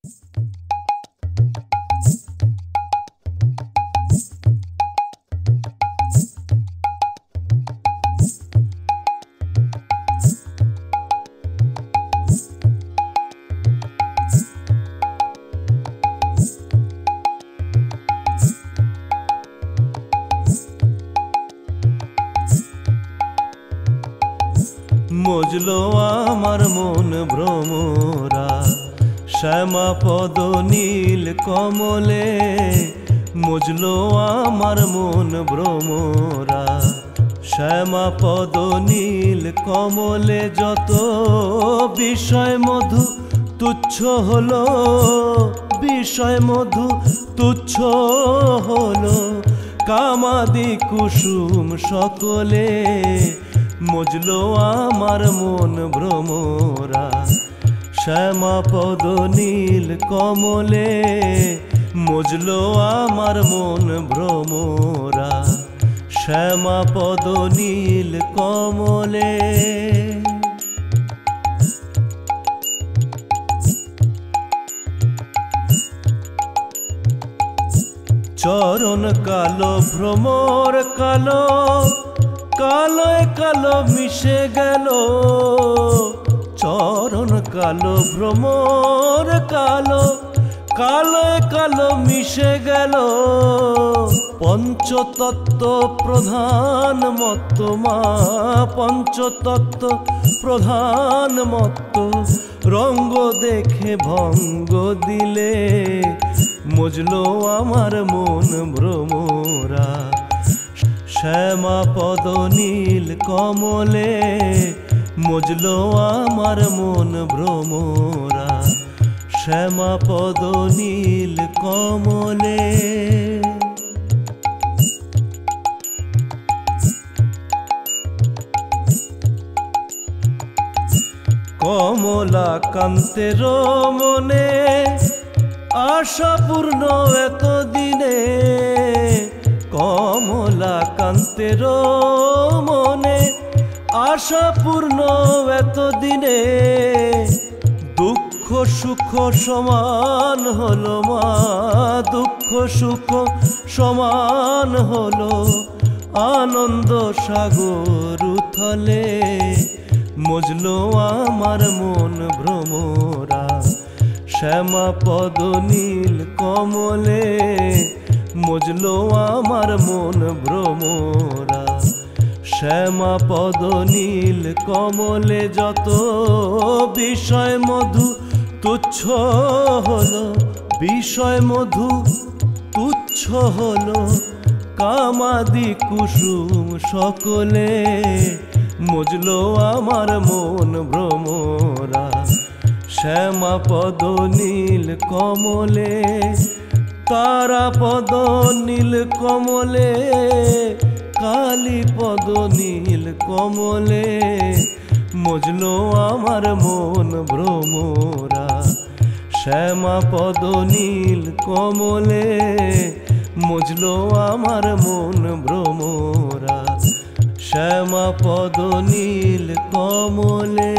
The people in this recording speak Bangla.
মজলো আমার মন ভ্রমরা শ্যামা পদ নীল কমলে, মজলো আমার মন ভ্রমরা শ্যামা পদ নীল কমলে। যত বিষয় মধু তুচ্ছ হলো, বিষয় মধু তুচ্ছ হলো, কামাদি কুসুম সকলে। মজলো আমার মন ভ্রমরা শ্যামা পদ নীল কমলে, মজলো আমার মন ভ্রমরা শ্যামা পদ নীল কমলে। চরণ কালো ভ্রমর কালো, কালোয় কালো মিশে গেল। চরণ কালো ভ্রমর কালো, কালোয় কালো মিশে গেল। পঞ্চতত্ত্ব প্রধান মত্ত মা, পঞ্চতত্ত্ব প্রধান মত্ত, রঙ্গ দেখে ভঙ্গ দিলে। মজলো আমার মন ভ্রমরা শ্যামা পদ নীল কমলে, মজলো আমার মন ভ্রমরা শ্যামা পদ নীল কমলে। কমলা কান্তের মনে আশা পূর্ণ এতদিনে, কমলা কান্তের মনে আশা পূর্ণ এতদিনে। দুঃখ সুখ সমান হলো মা, দুঃখ সুখ সমান হলো, আনন্দ সাগর উথলে। মজলো আমার মন ভ্রমরা শ্যামা পদ নীল কমলে, মজলো আমার মন ভ্রমরা শ্যামা পদ নীল কমলে। যত বিষয় মধু তুচ্ছ হলো, বিষয় মধু তুচ্ছ হলো, কামাদি কুসুম সকলে। মজলো আমার মন ভ্রমরা শ্যামা পদ নীল কমলে। তারা পদ নীল কমলে, কালী পদ নীল কমলে। মজলো আমার মন ভ্রমরা শ্যামা পদ নীল কমলে, মজলো আমার মন ভ্রমরা শ্যামা পদ নীল কমলে।